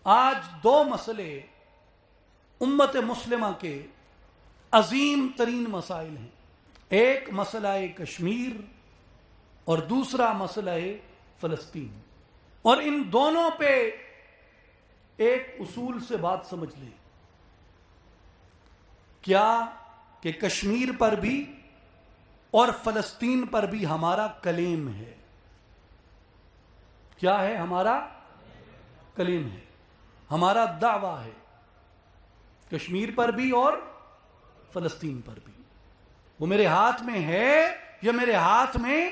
آج دو مسئلے امت مسلمہ کے عظیم ترین مسائل ہیں. ایک مسئلہ کشمیر اور دوسرا مسئلہ فلسطین. اور ان دونوں پہ ایک اصول سے بات سمجھ لیں. کیا کہ کشمیر پر بھی اور فلسطین پر بھی ہمارا کلیم ہے. کیا ہے؟ ہمارا کلیم ہے، ہمارا دعویٰ ہے. کشمیر پر بھی اور فلسطین پر بھی. وہ میرے ہاتھ میں ہے یا میرے ہاتھ میں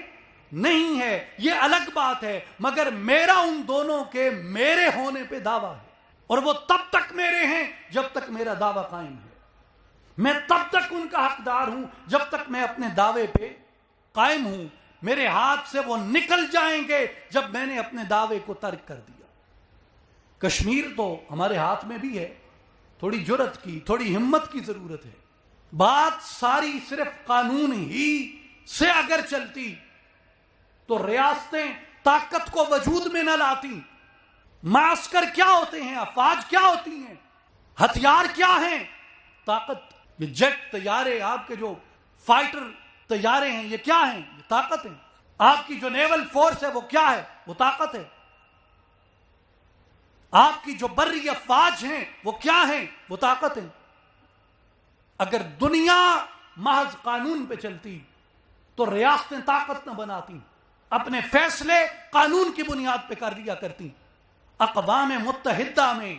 نہیں ہے یہ الگ بات ہے، مگر میرا ان دونوں کے میرے ہونے پہ دعویٰ ہے. اور وہ تب تک میرے ہیں جب تک میرا دعویٰ قائم ہے. میں تب تک ان کا حقدار ہوں جب تک میں اپنے دعوے پہ قائم ہوں. میرے ہاتھ سے وہ نکل جائیں گے جب میں نے اپنے دعوے کو ترک کر دیا. کشمیر تو ہمارے ہاتھ میں بھی ہے. تھوڑی جرأت کی، تھوڑی ہمت کی ضرورت ہے. بات ساری صرف قانون ہی سے اگر چلتی تو ریاستیں طاقت کو وجود میں نہ لاتی. معسکر کیا ہوتے ہیں؟ افواج کیا ہوتی ہیں؟ ہتھیار کیا ہیں؟ طاقت. یہ جیٹ طیارے، آپ کے جو فائٹر طیارے ہیں، یہ کیا ہیں؟ یہ طاقت ہیں. آپ کی جو نیول فورس ہے وہ کیا ہے؟ وہ طاقت ہے. آپ کی جو بری افواج ہیں وہ کیا ہیں؟ وہ طاقت ہیں. اگر دنیا محض قانون پہ چلتی تو ریاستیں طاقت نہ بناتی، اپنے فیصلے قانون کی بنیاد پہ کر لیا کرتی. اقوام متحدہ میں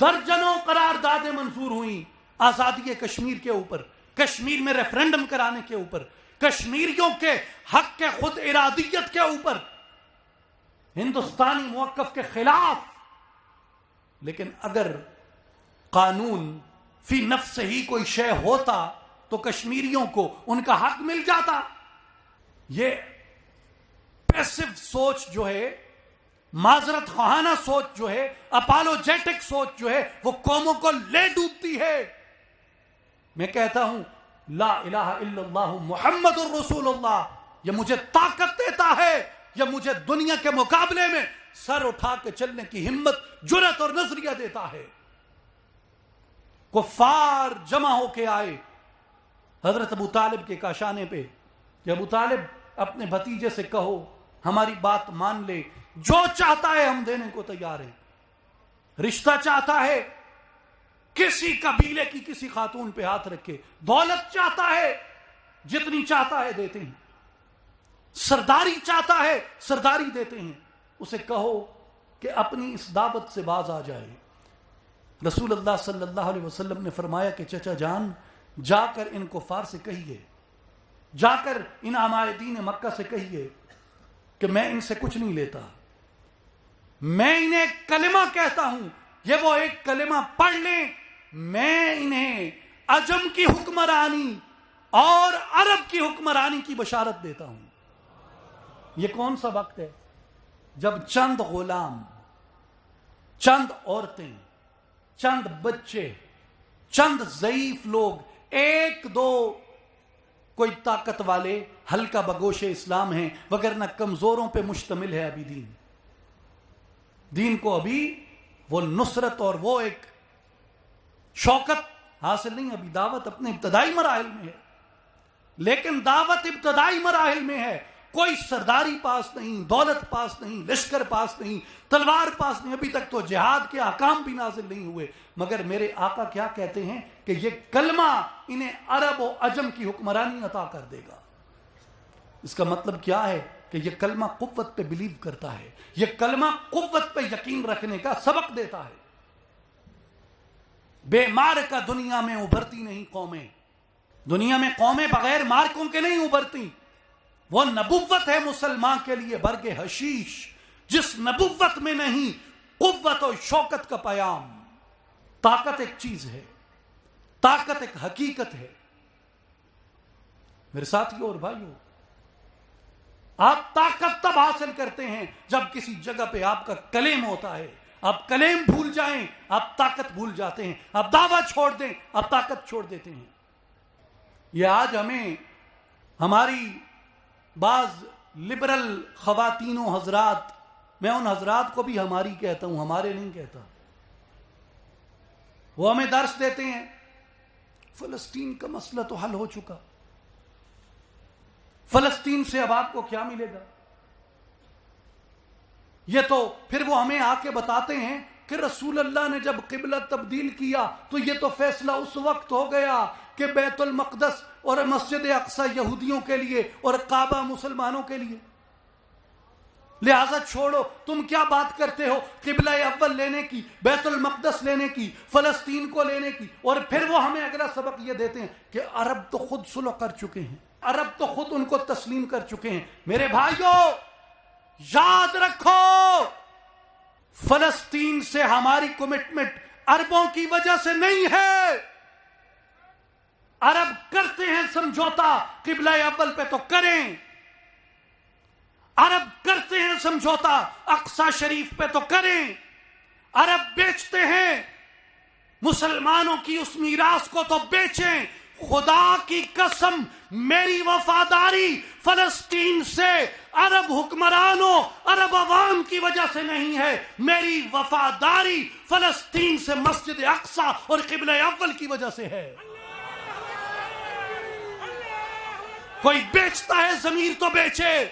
درجنوں قراردادیں منظور ہوئیں آزادی کشمیر کے اوپر، کشمیر میں ریفرنڈم کرانے کے اوپر، کشمیریوں کے حق کے خود ارادیت کے اوپر، ہندوستانی موقف کے خلاف. لیکن اگر قانون فی نفس ہی کوئی شے ہوتا تو کشمیریوں کو ان کا حق مل جاتا. یہ پیسو سوچ جو ہے، معذرت خواہانہ سوچ جو ہے، اپالوجیٹک سوچ جو ہے، وہ قوموں کو لے ڈوبتی ہے. میں کہتا ہوں لا الہ الا اللہ محمد الرسول اللہ، یہ مجھے طاقت دیتا ہے، یہ مجھے دنیا کے مقابلے میں سر اٹھا کے چلنے کی ہمت، جرأت اور نظریہ دیتا ہے. کفار جمع ہو کے آئے حضرت ابو طالب کے کاشانے پہ کہ ابو طالب اپنے بھتیجے سے کہو ہماری بات مان لے، جو چاہتا ہے ہم دینے کو تیار ہیں. رشتہ چاہتا ہے کسی قبیلے کی کسی خاتون پہ ہاتھ رکھے، دولت چاہتا ہے جتنی چاہتا ہے دیتے ہیں، سرداری چاہتا ہے سرداری دیتے ہیں. اسے کہو کہ اپنی اس دعوت سے باز آ جائے. رسول اللہ صلی اللہ علیہ وسلم نے فرمایا کہ چچا جان جا کر ان کفار سے کہیے، جا کر ان عمائدین مکہ سے کہیے کہ میں ان سے کچھ نہیں لیتا، میں انہیں ایک کلمہ کہتا ہوں، یہ وہ ایک کلمہ پڑھ لیں، میں انہیں عجم کی حکمرانی اور عرب کی حکمرانی کی بشارت دیتا ہوں. یہ کون سا وقت ہے جب چند غلام، چند عورتیں، چند بچے، چند ضعیف لوگ، ایک دو کوئی طاقت والے ہلکا بگوش اسلام ہیں، وگرنہ کمزوروں پہ مشتمل ہے ابھی دین. دین کو ابھی وہ نصرت اور وہ ایک شوکت حاصل نہیں. ابھی دعوت اپنے ابتدائی مراحل میں ہے. لیکن دعوت ابتدائی مراحل میں ہے، کوئی سرداری پاس نہیں، دولت پاس نہیں، لشکر پاس نہیں، تلوار پاس نہیں. ابھی تک تو جہاد کے احکام بھی نازل نہیں ہوئے. مگر میرے آقا کیا کہتے ہیں کہ یہ کلمہ انہیں عرب و عجم کی حکمرانی عطا کر دے گا. اس کا مطلب کیا ہے کہ یہ کلمہ قوت پہ بلیو کرتا ہے، یہ کلمہ قوت پہ یقین رکھنے کا سبق دیتا ہے. بے مار کا دنیا میں ابھرتی نہیں قومیں. دنیا میں قومیں بغیر مارکوں کے نہیں ابھرتی. وہ نبوت ہے مسلمان کے لیے برگ حشیش، جس نبوت میں نہیں قوت و شوکت کا پیام. طاقت ایک چیز ہے، طاقت ایک حقیقت ہے. میرے ساتھیوں اور بھائیوں، آپ طاقت تب حاصل کرتے ہیں جب کسی جگہ پہ آپ کا کلیم ہوتا ہے. آپ کلیم بھول جائیں آپ طاقت بھول جاتے ہیں، آپ دعویٰ چھوڑ دیں آپ طاقت چھوڑ دیتے ہیں. یہ آج ہمیں ہماری بعض لبرل خواتین و حضرات میں ان حضرات کو بھی ہماری کہتا ہوں، ہمارے نہیں کہتا. وہ ہمیں درس دیتے ہیں فلسطین کا مسئلہ تو حل ہو چکا، فلسطین سے اب آپ کو کیا ملے گا. یہ تو پھر وہ ہمیں آ کے بتاتے ہیں کہ رسول اللہ نے جب قبلہ تبدیل کیا تو یہ تو فیصلہ اس وقت ہو گیا کہ بیت المقدس اور مسجد اقصی یہودیوں کے لیے اور کعبہ مسلمانوں کے لیے، لہذا چھوڑو. تم کیا بات کرتے ہو قبلہ اول لینے کی، بیت المقدس لینے کی، فلسطین کو لینے کی. اور پھر وہ ہمیں اگلا سبق یہ دیتے ہیں کہ عرب تو خود صلح کر چکے ہیں، عرب تو خود ان کو تسلیم کر چکے ہیں. میرے بھائیوں یاد رکھو، فلسطین سے ہماری کمٹمنٹ عربوں کی وجہ سے نہیں ہے. عرب کرتے ہیں سمجھوتا قبلہ اول پہ تو کریں، عرب کرتے ہیں سمجھوتا اقصی شریف پہ تو کریں، عرب بیچتے ہیں مسلمانوں کی اس میراث کو تو بیچیں. خدا کی قسم میری وفاداری فلسطین سے عرب حکمرانوں، عرب عوام کی وجہ سے نہیں ہے، میری وفاداری فلسطین سے مسجد اقصی اور قبلہ اول کی وجہ سے ہے. کوئی بیچتا ہے ضمیر تو بیچے،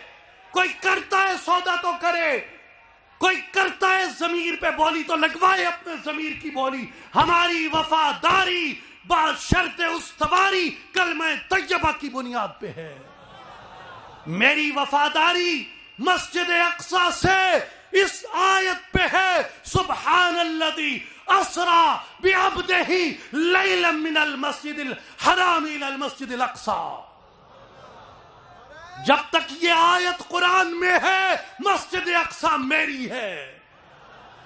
کوئی کرتا ہے سودا تو کرے، کوئی کرتا ہے ضمیر پہ بولی تو لگوائے اپنے ضمیر کی بولی. ہماری وفاداری بشرط استواری کلمہ طیبہ کی بنیاد پہ ہے. میری وفاداری مسجد اقصی سے اس آیت پہ ہے، سبحان الذی اسری بعبدہ لیلا من المسجد الحرام الی المسجد الاقصی. جب تک یہ آیت قرآن میں ہے مسجد اقصی میری ہے،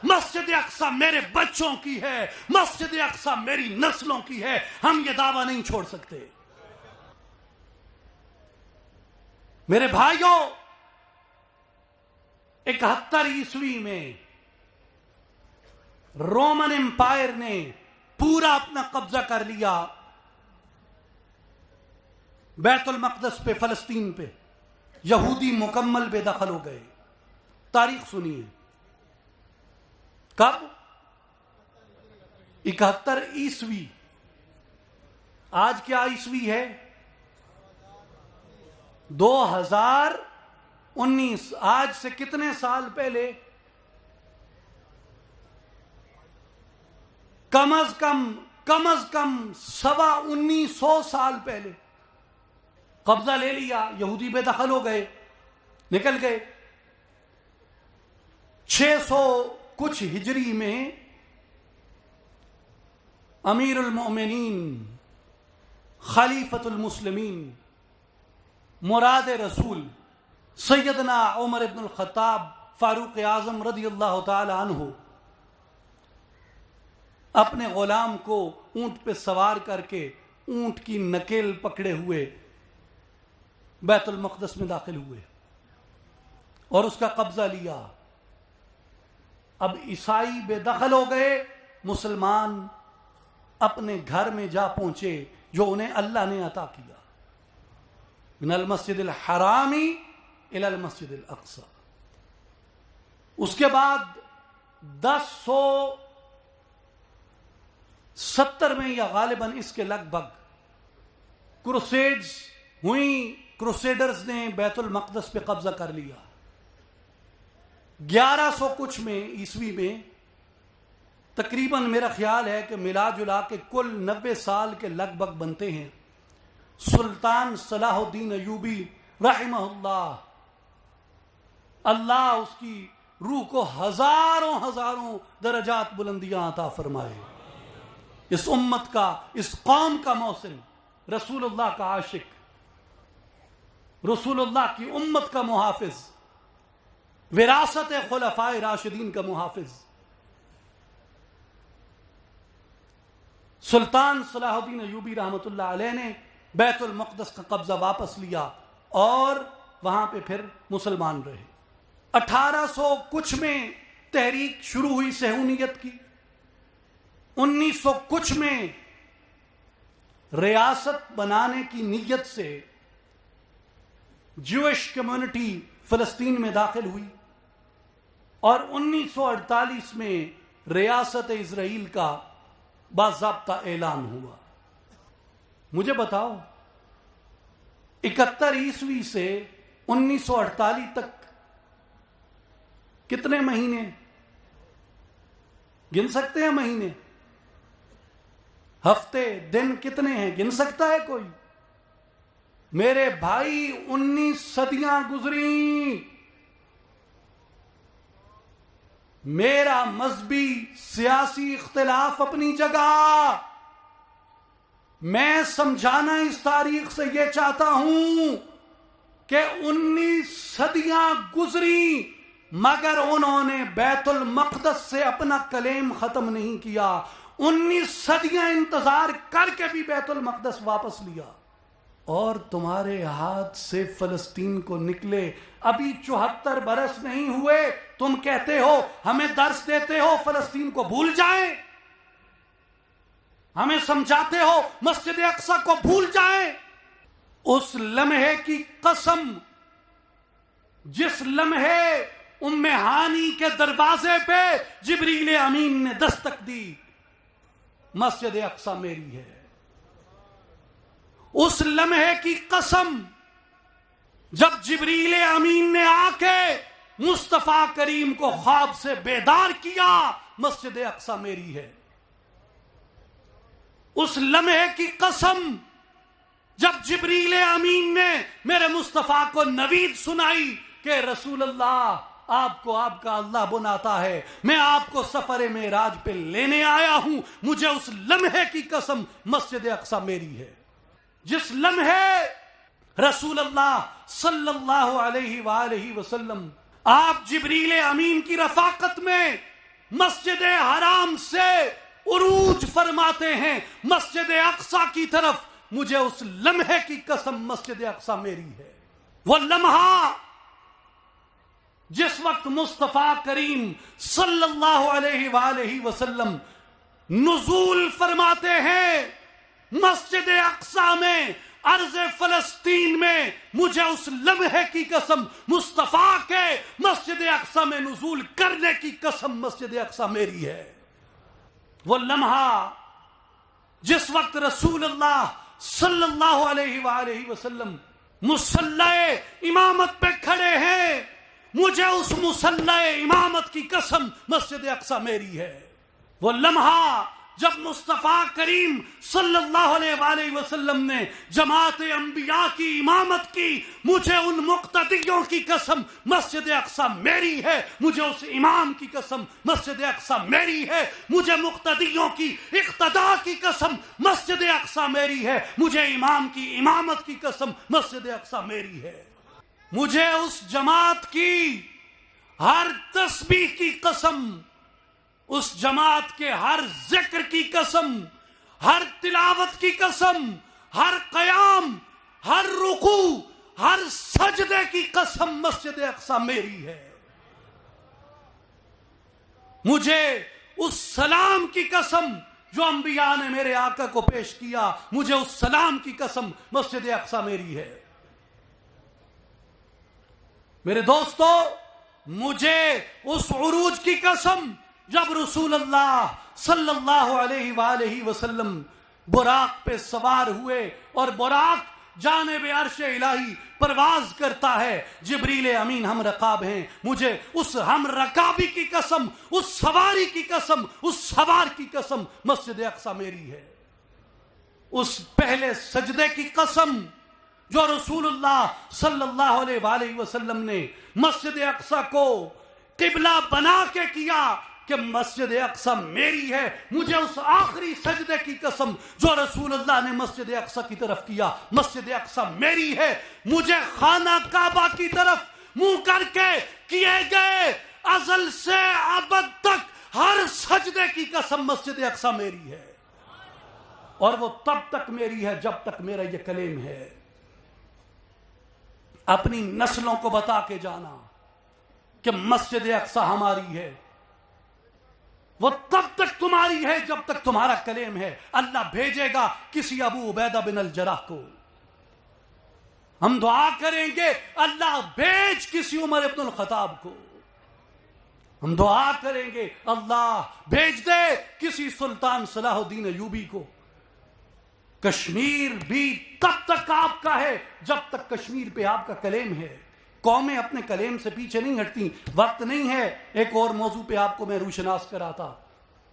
مسجد اقصی میرے بچوں کی ہے، مسجد اقصی میری نسلوں کی ہے. ہم یہ دعویٰ نہیں چھوڑ سکتے. میرے بھائیوں 71 عیسوی میں رومن امپائر نے پورا اپنا قبضہ کر لیا بیت المقدس پہ، فلسطین پہ. یہودی مکمل بے دخل ہو گئے. تاریخ سنیے کب؟ 71 عیسوی. آج کیا عیسوی ہے؟ 2019. آج سے کتنے سال پہلے؟ کم از کم 1900 سال پہلے قبضہ لے لیا. یہودی بے دخل ہو گئے، نکل گئے. 600 کچھ ہجری میں امیر المؤمنین خلیفۃ المسلمین مراد رسول سیدنا عمر بن الخطاب فاروق اعظم رضی اللہ تعالی عنہ اپنے غلام کو اونٹ پہ سوار کر کے اونٹ کی نکیل پکڑے ہوئے بیت المقدس میں داخل ہوئے اور اس کا قبضہ لیا. اب عیسائی بے دخل ہو گئے، مسلمان اپنے گھر میں جا پہنچے جو انہیں اللہ نے عطا کیا، من المسجد الحرام الی المسجد الاقصی. اس کے بعد 1070 میں یا غالباً اس کے لگ بھگ کروسیڈز ہوئیں. کروسیڈرز نے بیت المقدس پہ قبضہ کر لیا. 1100 کچھ میں عیسوی میں تقریباً میرا خیال ہے کہ ملا جلا کے کل 90 سال کے لگ بھگ بنتے ہیں. سلطان صلاح الدین ایوبی رحمہ اللہ اس کی روح کو ہزاروں درجات بلندیاں عطا فرمائے. اس امت کا، اس قوم کا محسن، رسول اللہ کا عاشق، رسول اللہ کی امت کا محافظ، وراثت خلفائے راشدین کا محافظ سلطان صلاح الدین ایوبی رحمۃ اللہ علیہ نے بیت المقدس کا قبضہ واپس لیا اور وہاں پہ پھر مسلمان رہے. 1800 کچھ میں تحریک شروع ہوئی صہیونیت کی. 1900 کچھ میں ریاست بنانے کی نیت سے جوش کمیونٹی فلسطین میں داخل ہوئی. اور 1948 میں ریاست اسرائیل کا باضابطہ اعلان ہوا. مجھے بتاؤ 71 عیسوی سے 1948 تک کتنے مہینے گن سکتے ہیں؟ مہینے، ہفتے، دن کتنے ہیں؟ گن سکتا ہے کوئی؟ میرے بھائی 19 صدیاں گزری. میرا مذہبی سیاسی اختلاف اپنی جگہ، میں سمجھانا اس تاریخ سے یہ چاہتا ہوں کہ 19 صدیاں گزری مگر انہوں نے بیت المقدس سے اپنا کلیم ختم نہیں کیا. 19 صدیاں انتظار کر کے بھی بیت المقدس واپس لیا. اور تمہارے ہاتھ سے فلسطین کو نکلے ابھی 74 برس نہیں ہوئے، تم کہتے ہو، ہمیں درس دیتے ہو فلسطین کو بھول جائیں، ہمیں سمجھاتے ہو مسجد اقصی کو بھول جائیں. اس لمحے کی قسم جس لمحے ام ہانی کے دروازے پہ جبریل امین نے دستک دی، مسجد اقصی میری ہے. اس لمحے کی قسم جب جبریل امین نے آ کے مصطفیٰ کریم کو خواب سے بیدار کیا، مسجد اقصی میری ہے. اس لمحے کی قسم جب جبریل امین نے میرے مصطفیٰ کو نوید سنائی کہ رسول اللہ، آپ کو آپ کا اللہ بناتا ہے، میں آپ کو سفر معراج پہ لینے آیا ہوں، مجھے اس لمحے کی قسم مسجد اقصی میری ہے. جس لمحے رسول اللہ صلی اللہ علیہ وآلہ وسلم آپ جبریل امین کی رفاقت میں مسجد حرام سے عروج فرماتے ہیں مسجد اقصی کی طرف، مجھے اس لمحے کی قسم مسجد اقصی میری ہے. وہ لمحہ جس وقت مصطفیٰ کریم صلی اللہ علیہ وآلہ وسلم نزول فرماتے ہیں مسجد اقصی میں، ارض فلسطین میں، مجھے اس لمحے کی قسم، مصطفیٰ کے مسجد اقصی میں نزول کرنے کی قسم، مسجد اقصی میری ہے. وہ لمحہ جس وقت رسول اللہ صلی اللہ علیہ وآلہ وسلم مصلی امامت پہ کھڑے ہیں، مجھے اس مصلی امامت کی قسم، مسجد اقصی میری ہے. وہ لمحہ جب مصطفیٰ کریم صلی اللہ علیہ وآلہ وسلم نے جماعت انبیاء کی امامت کی، مجھے ان مقتدیوں کی قسم، مسجد اقصی میری ہے. مجھے اس امام کی قسم، مسجد اقصی میری ہے. مجھے مقتدیوں کی اقتداء کی قسم، مسجد اقصی میری ہے. مجھے امام کی امامت کی قسم، مسجد اقصی میری ہے. مجھے اس جماعت کی ہر تسبیح کی قسم، اس جماعت کے ہر ذکر کی قسم، ہر تلاوت کی قسم، ہر قیام، ہر رکوع، ہر سجدے کی قسم، مسجد اقصی میری ہے. مجھے اس سلام کی قسم جو انبیاء نے میرے آقا کو پیش کیا، مجھے اس سلام کی قسم، مسجد اقصی میری ہے. میرے دوستو، مجھے اس عروج کی قسم جب رسول اللہ صلی اللہ علیہ وآلہ وسلم براق پہ سوار ہوئے اور براق جانب عرش الہی پرواز کرتا ہے، جبریل امین ہم رکاب ہیں، مجھے اس ہم رکابی کی قسم، اس سواری کی قسم، اس سوار کی قسم، مسجد اقصی میری ہے. اس پہلے سجدے کی قسم جو رسول اللہ صلی اللہ علیہ وآلہ وسلم نے مسجد اقصی کو قبلہ بنا کے کیا کہ مسجد اقصی میری ہے، مجھے اس آخری سجدے کی قسم جو رسول اللہ نے مسجد اقصی کی طرف کیا، مسجد اقصی میری ہے. مجھے خانہ کعبہ کی طرف منہ کر کے کیے گئے ازل سے ابد تک ہر سجدے کی قسم، مسجد اقصی میری ہے. اور وہ تب تک میری ہے جب تک میرا یہ کلیم ہے. اپنی نسلوں کو بتا کے جانا کہ مسجد اقصی ہماری ہے، وہ تب تک تمہاری ہے جب تک تمہارا کلیم ہے. اللہ بھیجے گا کسی ابو عبیدہ بن الجراح کو، ہم دعا کریں گے اللہ بھیج کسی عمر ابن الخطاب کو. ہم دعا کریں گے اللہ بھیج دے کسی سلطان صلاح الدین ایوبی کو. کشمیر بھی تب تک آپ کا ہے جب تک کشمیر پہ آپ کا کلیم ہے. قومیں اپنے کلیم سے پیچھے نہیں ہٹتی. وقت نہیں ہے. ایک اور موضوع پہ آپ کو میں روشناس کرا تھا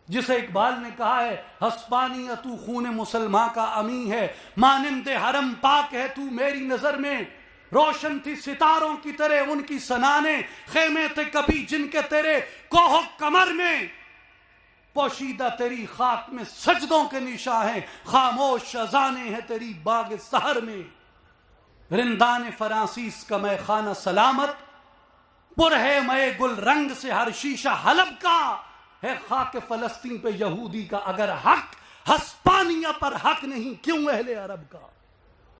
جسے اقبال نے کہا ہے ہسپانیہ تو خون مسلمان کا امی ہے، مانند حرم پاک ہے تو میری نظر میں. روشن تھی ستاروں کی طرح ان کی سنانیں، خیمے تھے کبھی جن کے تیرے کوہ کمر میں. پوشیدہ تیری خاک میں سجدوں کے نشاں ہیں، خاموش اذانیں ہیں تیری باغ سحر میں. رندان فرانسیس کا میں خانہ سلامت، پر ہے میں گل رنگ سے ہر شیشہ حلب کا. ہے خاک فلسطین پہ یہودی کا اگر حق، ہسپانیہ پر حق نہیں کیوں اہل عرب کا.